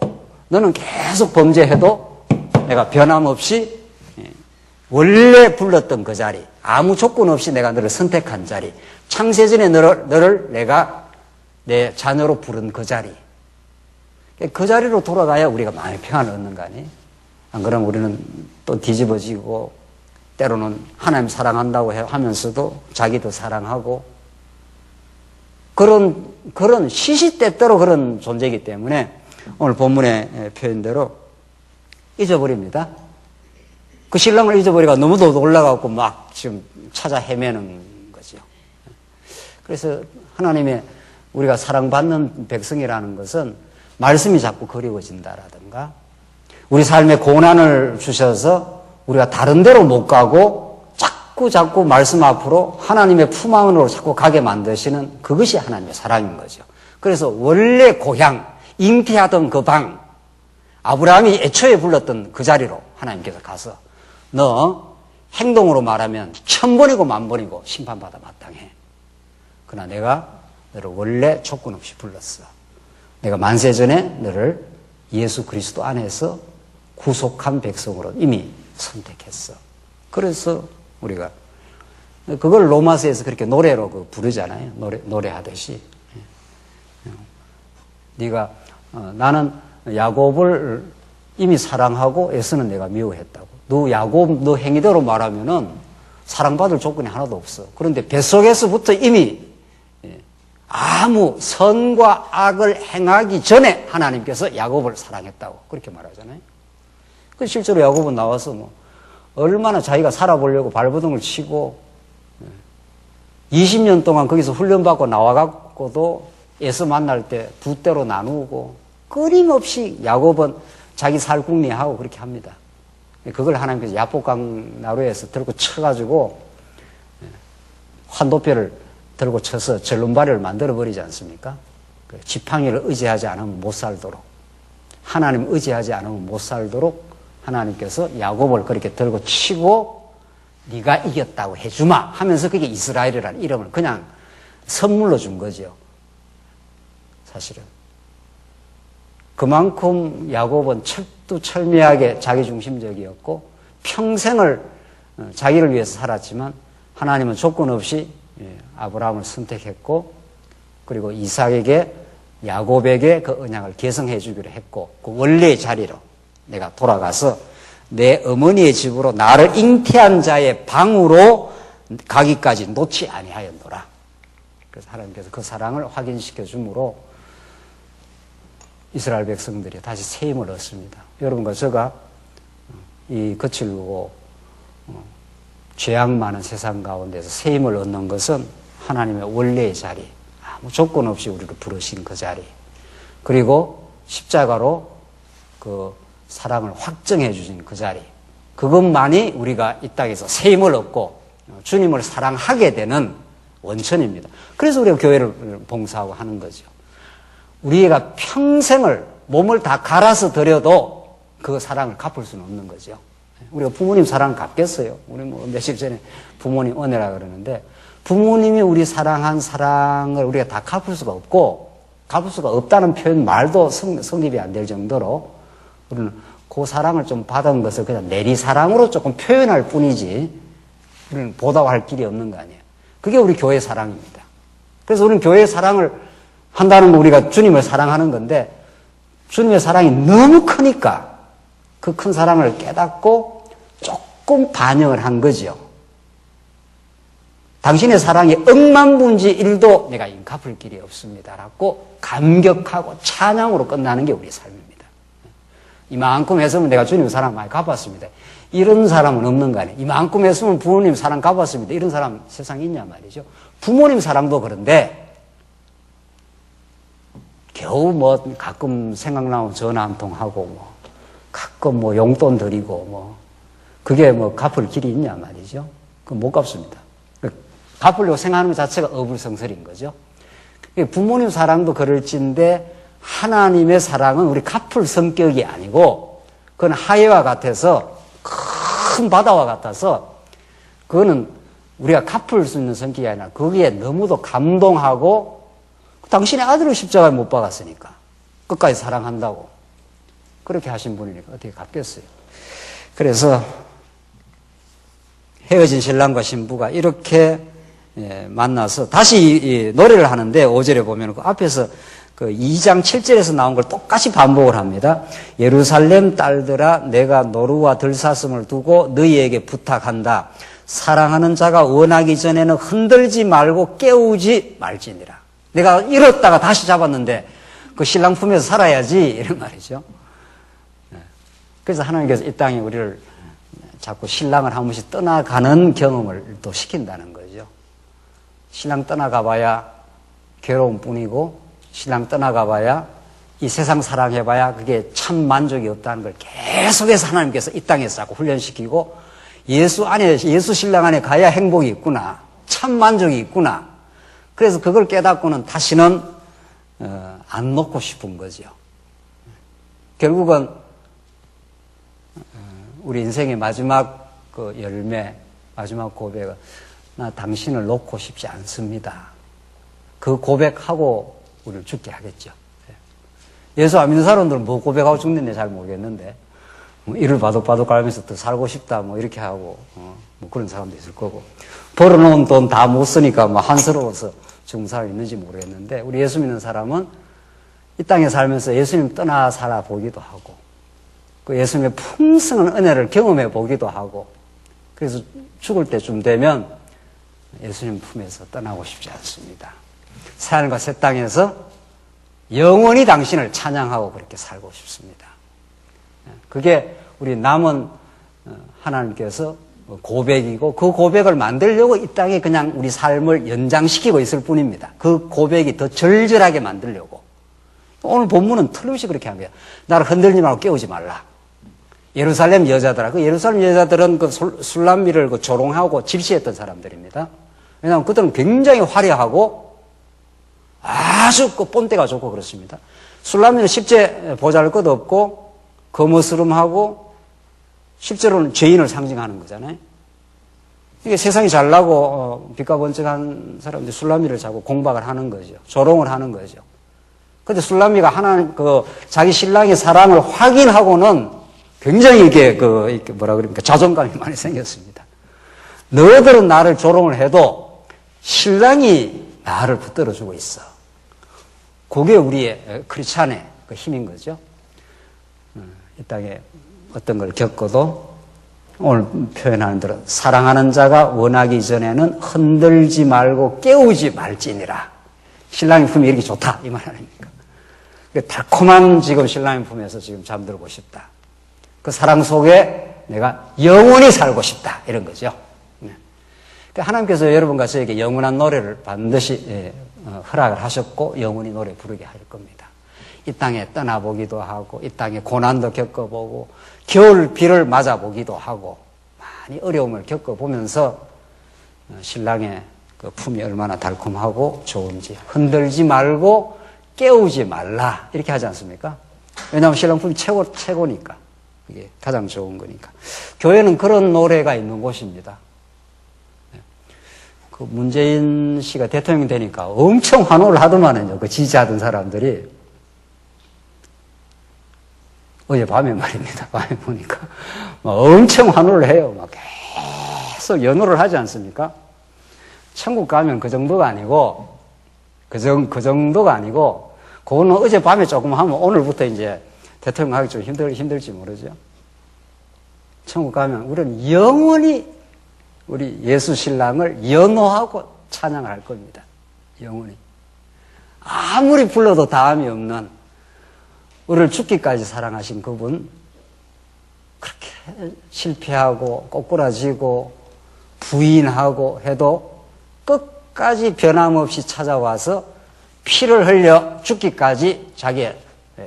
너는 계속 범죄해도 내가 변함없이 원래 불렀던 그 자리, 아무 조건 없이 내가 너를 선택한 자리, 창세전에 너를 내가 내 자녀로 부른 그 자리, 그 자리로 돌아가야 우리가 마음의 평안을 얻는 거 아니에요? 안 그러면 우리는 또 뒤집어지고 때로는 하나님 사랑한다고 하면서도 자기도 사랑하고 그런 시시때때로 그런 존재이기 때문에 오늘 본문의 표현대로 잊어버립니다. 그 신랑을 잊어버리가 너무도 놀라갖고 막 지금 찾아 헤매는 거죠. 그래서 하나님의 우리가 사랑받는 백성이라는 것은 말씀이 자꾸 그리워진다라든가 우리 삶에 고난을 주셔서 우리가 다른 데로 못 가고 자꾸 말씀 앞으로 하나님의 품 안으로 자꾸 가게 만드시는 그것이 하나님의 사랑인 거죠. 그래서 원래 고향, 잉태하던 그 방, 아브라함이 애초에 불렀던 그 자리로 하나님께서 가서 너 행동으로 말하면 1000번이고 10,000번이고 심판받아 마땅해. 그러나 내가 너를 원래 조건 없이 불렀어. 내가 만세전에 너를 예수 그리스도 안에서 구속한 백성으로 이미 선택했어. 그래서 우리가 그걸 로마서에서 그렇게 노래로 부르잖아요. 노래하듯이. 네가 나는 야곱을 이미 사랑하고 에서는 내가 미워했다고. 너 야곱 너 행위대로 말하면은 사랑받을 조건이 하나도 없어. 그런데 뱃속에서부터 이미 아무 선과 악을 행하기 전에 하나님께서 야곱을 사랑했다고 그렇게 말하잖아요. 그 실제로 야곱은 나와서 뭐 얼마나 자기가 살아보려고 발버둥을 치고 20년 동안 거기서 훈련받고 나와갖고도 에서 만날 때 두 때로 나누고 끊임없이 야곱은 자기 살궁리하고 그렇게 합니다. 그걸 하나님께서 야복강 나루에서 들고 쳐가지고 환도뼈를 들고 쳐서 절름발이를 만들어버리지 않습니까? 지팡이를 의지하지 않으면 못 살도록, 하나님 의지하지 않으면 못 살도록 하나님께서 야곱을 그렇게 들고 치고 네가 이겼다고 해주마 하면서 그게 이스라엘이라는 이름을 그냥 선물로 준 거죠. 사실은. 그만큼 야곱은 철두철미하게 자기중심적이었고 평생을 자기를 위해서 살았지만 하나님은 조건 없이 아브라함을 선택했고 그리고 이삭에게 야곱에게 그 언약을 계승해 주기로 했고 그 원래의 자리로 내가 돌아가서 내 어머니의 집으로 나를 잉태한 자의 방으로 가기까지 놓지 아니하였노라. 그래서 하나님께서 그 사랑을 확인시켜 주므로 이스라엘 백성들이 다시 새 힘을 얻습니다. 여러분과 제가 이 거칠고 죄악 많은 세상 가운데서 새 힘을 얻는 것은 하나님의 원래의 자리, 아무 조건 없이 우리를 부르신 그 자리, 그리고 십자가로 그 사랑을 확정해 주신 그 자리, 그것만이 우리가 이 땅에서 새 힘을 얻고 주님을 사랑하게 되는 원천입니다. 그래서 우리가 교회를 봉사하고 하는 거죠. 우리가 평생을 몸을 다 갈아서 드려도 그 사랑을 갚을 수는 없는 거죠. 우리가 부모님 사랑 갚겠어요. 우리 뭐 며칠 전에 부모님 은혜라 그러는데 부모님이 우리 사랑한 사랑을 우리가 다 갚을 수가 없고 갚을 수가 없다는 표현 말도 성립이 안 될 정도로 우리는 그 사랑을 좀 받은 것을 그냥 내리사랑으로 조금 표현할 뿐이지 우리는 보답할 길이 없는 거 아니에요. 그게 우리 교회 사랑입니다. 그래서 우리는 교회 사랑을 한다는 거 우리가 주님을 사랑하는 건데 주님의 사랑이 너무 크니까 그 큰 사랑을 깨닫고 조금 반영을 한 거죠. 당신의 사랑이 억만분지 1도 내가 갚을 길이 없습니다라고 감격하고 찬양으로 끝나는 게 우리 삶입니다. 이만큼 했으면 내가 주님 사랑 많이 갚았습니다. 이런 사람은 없는 거 아니에요. 이만큼 했으면 부모님 사랑 갚았습니다. 이런 사람 세상에 있냐 말이죠. 부모님 사랑도 그런데 겨우 뭐 가끔 생각나면 전화 한 통 하고 뭐 가끔 뭐 용돈 드리고 뭐 그게 뭐 갚을 길이 있냐 말이죠. 그건 못 갚습니다. 갚으려고 생각하는 것 자체가 어불성설인 거죠. 부모님 사랑도 그럴진데 하나님의 사랑은 우리 갚을 성격이 아니고 그건 하예와 같아서 큰 바다와 같아서 그거는 우리가 갚을 수 있는 성격이 아니라 거기에 너무도 감동하고 당신의 아들을 십자가에 못 박았으니까 끝까지 사랑한다고 그렇게 하신 분이니까 어떻게 갚겠어요. 그래서 헤어진 신랑과 신부가 이렇게 만나서 다시 이 노래를 하는데 5절에 보면 그 앞에서 그 2장 7절에서 나온 걸 똑같이 반복을 합니다. 예루살렘 딸들아 내가 노루와 들사슴을 두고 너희에게 부탁한다. 사랑하는 자가 원하기 전에는 흔들지 말고 깨우지 말지니라. 내가 잃었다가 다시 잡았는데 그 신랑 품에서 살아야지 이런 말이죠. 그래서 하나님께서 이 땅에 우리를 자꾸 신랑을 한 번씩 떠나가는 경험을 또 시킨다는 거죠. 신랑 떠나가봐야 괴로움 뿐이고 신랑 떠나가봐야 이 세상 사랑해봐야 그게 참 만족이 없다는 걸 계속해서 하나님께서 이 땅에서 자꾸 훈련시키고 예수 신랑 안에 가야 행복이 있구나. 참 만족이 있구나. 그래서 그걸 깨닫고는 다시는 안 놓고 싶은 거죠. 결국은 우리 인생의 마지막 그 열매, 마지막 고백은 나 당신을 놓고 싶지 않습니다. 그 고백하고 우리를 죽게 하겠죠. 예수 안 믿는 사람들은 뭐 고백하고 죽는지 잘 모르겠는데 뭐 이를 바둑바둑 깔면서 더 살고 싶다 뭐 이렇게 하고 뭐 그런 사람도 있을 거고 벌어놓은 돈 다 못 쓰니까 뭐 한스러워서 죽은 사람이 있는지 모르겠는데 우리 예수 믿는 사람은 이 땅에 살면서 예수님 떠나 살아보기도 하고 그 예수님의 풍성한 은혜를 경험해 보기도 하고 그래서 죽을 때쯤 되면 예수님 품에서 떠나고 싶지 않습니다. 새하늘과 새 땅에서 영원히 당신을 찬양하고 그렇게 살고 싶습니다. 그게 우리 남은 하나님께서 고백이고 그 고백을 만들려고 이 땅에 그냥 우리 삶을 연장시키고 있을 뿐입니다. 그 고백이 더 절절하게 만들려고. 오늘 본문은 틀림없이 그렇게 합니다. 나를 흔들지 말고 깨우지 말라. 예루살렘 여자들아. 그 예루살렘 여자들은 그 술람미를 그 조롱하고 집시했던 사람들입니다. 왜냐하면 그들은 굉장히 화려하고 아주 그 본때가 좋고 그렇습니다. 술람미는 십제 보잘 것 없고 거머스름하고 실제로는 죄인을 상징하는 거잖아요. 이게 세상이 잘나고 빛과 번쩍한 사람들이 술람미를 자꾸 공박을 하는 거죠. 조롱을 하는 거죠. 근데 술람미가 하나님 자기 신랑의 사랑을 확인하고는 굉장히 이렇게 뭐라 그럽니까 자존감이 많이 생겼습니다. 너희들은 나를 조롱을 해도 신랑이 나를 붙들어주고 있어. 그게 우리의 크리스찬의 그 힘인 거죠. 이 땅에 어떤 걸 겪어도 오늘 표현하는 대로 사랑하는 자가 원하기 전에는 흔들지 말고 깨우지 말지니라. 신랑의 품이 이렇게 좋다 이 말 아닙니까? 달콤한 지금 신랑의 품에서 지금 잠들고 싶다. 그 사랑 속에 내가 영원히 살고 싶다 이런 거죠. 하나님께서 여러분과 저에게 영원한 노래를 반드시 허락을 하셨고 영원히 노래 부르게 할 겁니다. 이 땅에 떠나보기도 하고 이 땅에 고난도 겪어보고 겨울 비를 맞아보기도 하고 많이 어려움을 겪어보면서 신랑의 그 품이 얼마나 달콤하고 좋은지 흔들지 말고 깨우지 말라 이렇게 하지 않습니까? 왜냐하면 신랑 품이 최고니까. 그게 가장 좋은 거니까. 교회는 그런 노래가 있는 곳입니다. 그 문재인 씨가 대통령이 되니까 엄청 환호를 하더만은요. 그 지지하던 사람들이. 어젯밤에 말입니다. 밤에 보니까 엄청 환호를 해요. 막 계속 연호를 하지 않습니까? 천국 가면 그 정도가 아니고, 그 정도가 아니고, 그거는 어젯밤에 조금 하면 오늘부터 이제 대통령 하기 좀 힘들지 모르죠. 천국 가면 우리는 영원히 우리 예수 신랑을 연호하고 찬양을 할 겁니다. 영원히. 아무리 불러도 다함이 없는 우리를 죽기까지 사랑하신 그분, 그렇게 실패하고 꼬꾸라지고 부인하고 해도 끝까지 변함없이 찾아와서 피를 흘려 죽기까지 자기의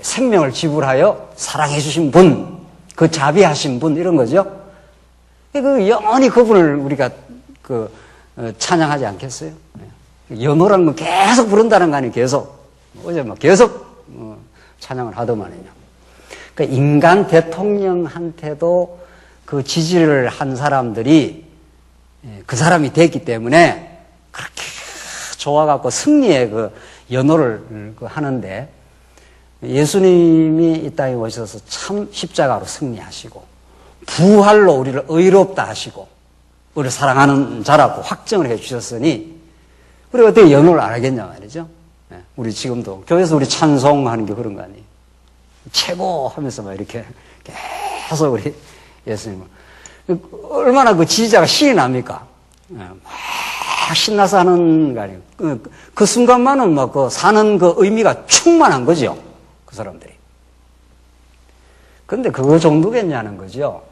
생명을 지불하여 사랑해 주신 분, 그 자비하신 분, 이런 거죠. 그 영원히 그분을 우리가 찬양하지 않겠어요? 연호라는 건 계속 부른다는 거 아니에요, 계속. 어제 막 계속 찬양을 하더만요. 그러니까 인간 대통령한테도 그 지지를 한 사람들이 그 사람이 됐기 때문에 그렇게 좋아갖고 승리의 그 연호를 하는데, 예수님이 이 땅에 오셔서 참 십자가로 승리하시고 부활로 우리를 의롭다 하시고 우리를 사랑하는 자라고 확정을 해 주셨으니 우리가 어떻게 연호를 안 하겠냐 말이죠. 우리 지금도 교회에서 우리 찬송하는 게 그런 거 아니에요. 최고 하면서 막 이렇게 계속 우리 예수님을, 얼마나 그 지지자가 신이 납니까? 막 신나서 하는 거 아니에요. 그 순간만은 막 그 사는 그 의미가 충만한 거죠. 그 사람들이. 근데 그거 정도겠냐는 거죠.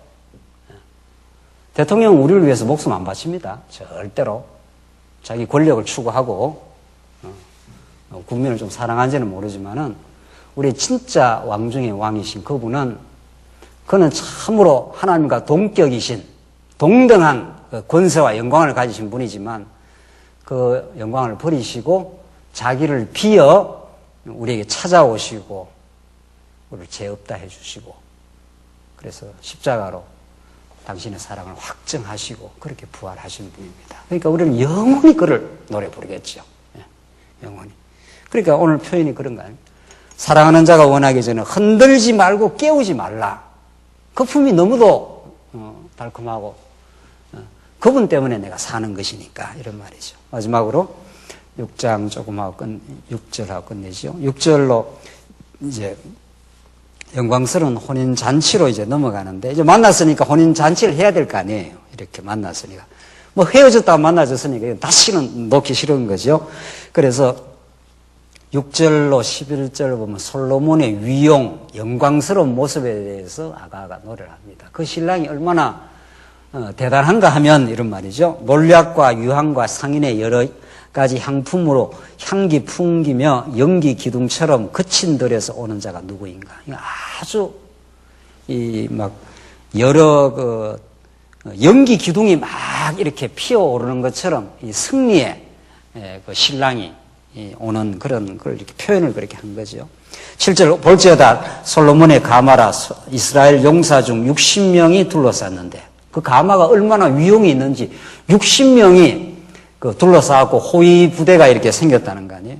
대통령은 우리를 위해서 목숨 안 바칩니다. 절대로. 자기 권력을 추구하고, 국민을 좀 사랑한지는 모르지만은, 우리 진짜 왕 중의 왕이신 그분은, 그는 참으로 하나님과 동격이신, 동등한 권세와 영광을 가지신 분이지만, 그 영광을 버리시고, 자기를 비어 우리에게 찾아오시고, 우리를 죄 없다 해주시고, 그래서 십자가로 당신의 사랑을 확증하시고 그렇게 부활하신 분입니다. 그러니까 우리는 영원히 그를 노래 부르겠죠. 영원히. 그러니까 오늘 표현이 그런 거 아닙니까? 사랑하는 자가 원하기 전에 흔들지 말고 깨우지 말라. 그 품이 너무도 달콤하고 그분 때문에 내가 사는 것이니까, 이런 말이죠. 마지막으로 6장 조금 하고 6절하고 끝내죠. 6절로 이제 영광스러운 혼인잔치로 이제 넘어가는데, 이제 만났으니까 혼인잔치를 해야 될 거 아니에요. 이렇게 만났으니까. 뭐 헤어졌다가 만나졌으니까 다시는 놓기 싫은 거죠. 그래서 6절로 11절 보면 솔로몬의 위용, 영광스러운 모습에 대해서 아가가 노래를 합니다. 그 신랑이 얼마나 대단한가 하면 이런 말이죠. 몰약과 유황과 상인의 여러 가지 향품으로 향기 풍기며 연기 기둥처럼 거친 들에서 오는 자가 누구인가. 아주 막 여러 연기 기둥이 막 이렇게 피어오르는 것처럼 이 승리의 그 신랑이 오는 그런 걸 이렇게 표현을 그렇게 한 거죠. 7절 볼지어다 솔로몬의 가마라 이스라엘 용사 중 60명이 둘러쌌는데, 그 가마가 얼마나 위용이 있는지 60명이 둘러싸고 호위 부대가 이렇게 생겼다는 거 아니에요?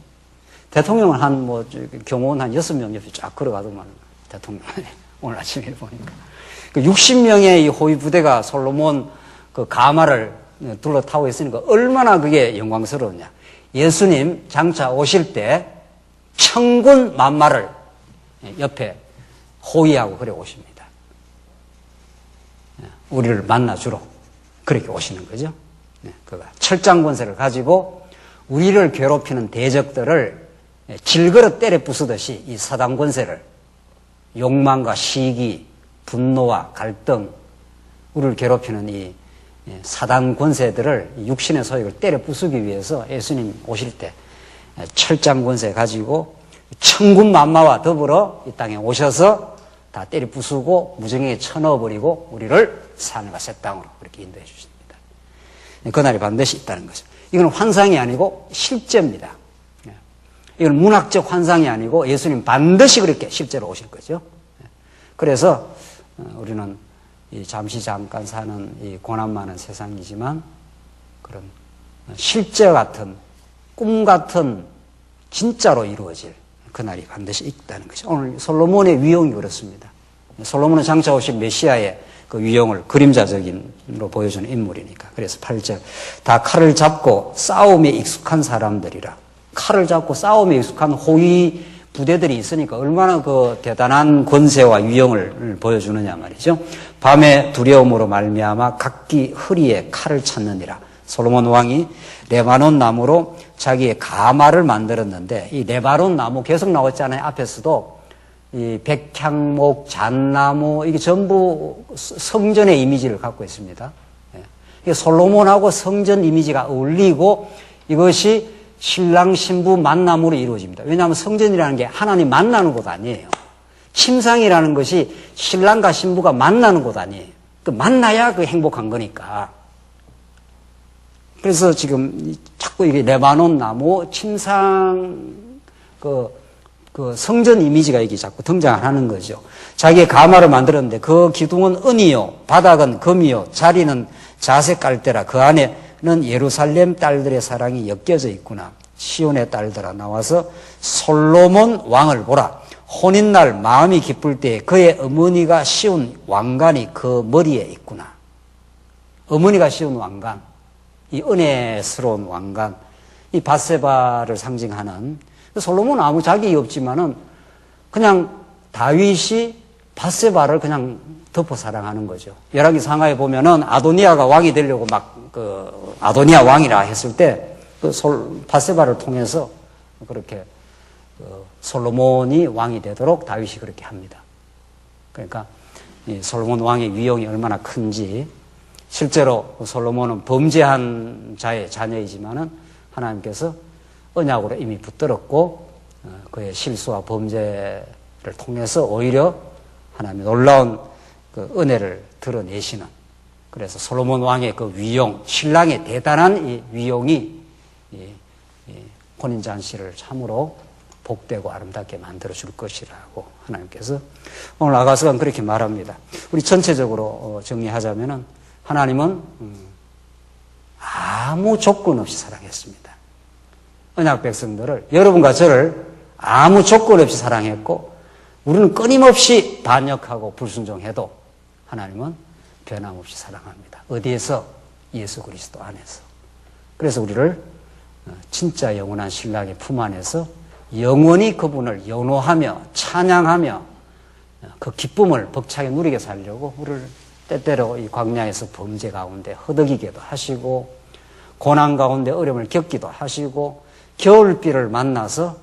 대통령은 경호원 한 6명 옆에 쫙 걸어가더만, 대통령. 오늘 아침에 보니까. 60명의 이 호위 부대가 솔로몬 그 가마를 둘러 타고 있으니까 얼마나 그게 영광스러웠냐. 예수님 장차 오실 때 천군 만마를 옆에 호위하고 그래 오십니다. 우리를 만나주러 그렇게 오시는 거죠. 그가 철장 권세를 가지고 우리를 괴롭히는 대적들을 질그릇 때려 부수듯이 이 사단 권세를, 욕망과 시기, 분노와 갈등, 우리를 괴롭히는 이 사단 권세들을 육신의 소욕을 때려 부수기 위해서 예수님 오실 때 철장 권세 가지고 천군 만마와 더불어 이 땅에 오셔서 다 때려 부수고 무정에 쳐넣어버리고 우리를 산과 새 땅으로 그렇게 인도해 주십니다. 그날이 반드시 있다는 거죠. 이건 환상이 아니고 실제입니다. 이건 문학적 환상이 아니고 예수님 반드시 그렇게 실제로 오실 거죠. 그래서 우리는 이 잠시 잠깐 사는 이 고난 많은 세상이지만 그런 실제 같은 꿈 같은 진짜로 이루어질 그날이 반드시 있다는 것이죠. 오늘 솔로몬의 위용이 그렇습니다. 솔로몬은 장차 오실 메시아의 그 위용을 그림자적인로 보여주는 인물이니까. 그래서 8절 다 칼을 잡고 싸움에 익숙한 사람들이라. 칼을 잡고 싸움에 익숙한 호위 부대들이 있으니까 얼마나 그 대단한 권세와 위용을 보여주느냐 말이죠. 밤에 두려움으로 말미암아 각기 허리에 칼을 찾느니라. 솔로몬 왕이 레바논 나무로 자기의 가마를 만들었는데 이 레바논 나무 계속 나왔잖아요. 앞에서도 이 백향목, 잣나무 이게 전부 성전의 이미지를 갖고 있습니다. 예. 솔로몬하고 성전 이미지가 어울리고 이것이 신랑 신부 만남으로 이루어집니다. 왜냐하면 성전이라는 게 하나님 만나는 곳 아니에요. 침상이라는 것이 신랑과 신부가 만나는 곳 아니에요. 그 만나야 그 행복한 거니까. 그래서 지금 자꾸 이게 레바논 나무, 침상, 그 성전 이미지가 이게 자꾸 등장하는 거죠. 자기의 가마를 만들었는데 그 기둥은 은이요, 바닥은 금이요, 자리는 자색 깔대라. 그 안에는 예루살렘 딸들의 사랑이 엮여져 있구나. 시온의 딸들아 나와서 솔로몬 왕을 보라. 혼인날 마음이 기쁠 때 그의 어머니가 씌운 왕관이 그 머리에 있구나. 어머니가 씌운 왕관, 이 은혜스러운 왕관, 이 밧세바를 상징하는 솔로몬은 아무 자격이 없지만은 그냥 다윗이 밧세바를 그냥 덮어 사랑하는 거죠. 열왕기 상하에 보면은 아도니아가 왕이 되려고 막 그 아도니아 왕이라 했을 때 그 밧세바를 통해서 그렇게 솔로몬이 왕이 되도록 다윗이 그렇게 합니다. 그러니까 이 솔로몬 왕의 위용이 얼마나 큰지 실제로 솔로몬은 범죄한 자의 자녀이지만은 하나님께서 언약으로 이미 붙들었고 그의 실수와 범죄를 통해서 오히려 하나님의 놀라운 그 은혜를 드러내시는 그래서 솔로몬 왕의 그 위용, 신랑의 대단한 이 위용이 이 혼인잔치를 참으로 복되고 아름답게 만들어줄 것이라고 하나님께서 오늘 아가서는 그렇게 말합니다. 우리 전체적으로 정리하자면은 하나님은 아무 조건 없이 사랑했습니다. 언약 백성들을 여러분과 저를 아무 조건 없이 사랑했고 우리는 끊임없이 반역하고 불순종해도 하나님은 변함없이 사랑합니다. 어디에서? 예수 그리스도 안에서. 그래서 우리를 진짜 영원한 신랑의 품 안에서 영원히 그분을 연호하며 찬양하며 그 기쁨을 벅차게 누리게 살려고 우리를 때때로 이 광야에서 범죄 가운데 허덕이게도 하시고 고난 가운데 어려움을 겪기도 하시고 겨울비를 만나서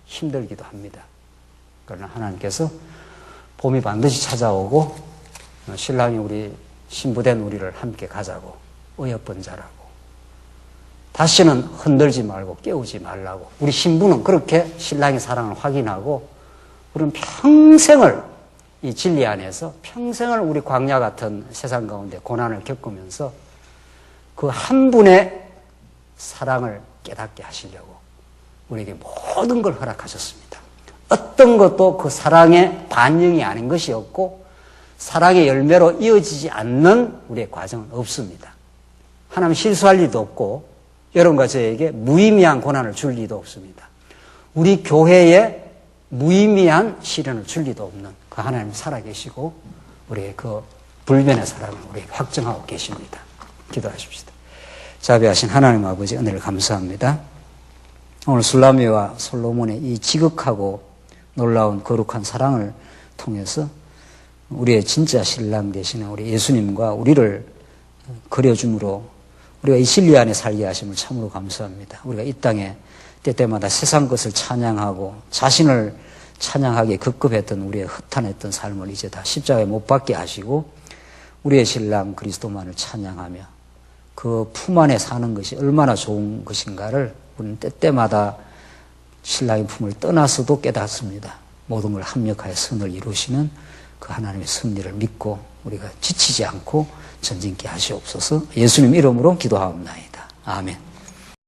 힘들기도 합니다. 그러나 하나님께서 봄이 반드시 찾아오고 신랑이 우리 신부된 우리를 함께 가자고 어여쁜 자라고 다시는 흔들지 말고 깨우지 말라고 우리 신부는 그렇게 신랑의 사랑을 확인하고 우리는 평생을 이 진리 안에서 평생을 우리 광야 같은 세상 가운데 고난을 겪으면서 그 한 분의 사랑을 깨닫게 하시려고 우리에게 모든 걸 허락하셨습니다. 어떤 것도 그 사랑의 반영이 아닌 것이 없고 사랑의 열매로 이어지지 않는 우리의 과정은 없습니다. 하나님 실수할 리도 없고 여러분과 저에게 무의미한 고난을 줄 리도 없습니다. 우리 교회에 무의미한 시련을 줄 리도 없는 그 하나님 살아계시고 우리의 그 불변의 사랑을 우리에게 확증하고 계십니다. 기도하십시다. 자비하신 하나님 아버지 은혜를 감사합니다. 오늘 술라미와 솔로몬의 이 지극하고 놀라운 거룩한 사랑을 통해서 우리의 진짜 신랑 되시는 우리 예수님과 우리를 그려줌으로 우리가 이 진리 안에 살게 하심을 참으로 감사합니다. 우리가 이 땅에 때때마다 세상 것을 찬양하고 자신을 찬양하기에 급급했던 우리의 허탄했던 삶을 이제 다 십자가에 못 박게 하시고 우리의 신랑 그리스도만을 찬양하며 그 품 안에 사는 것이 얼마나 좋은 것인가를 우리는 때때마다 신랑의 품을 떠나서도 깨닫습니다. 모든 걸 합력하여 선을 이루시는 그 하나님의 섭리를 믿고 우리가 지치지 않고 전진케 하시옵소서. 예수님 이름으로 기도하옵나이다. 아멘.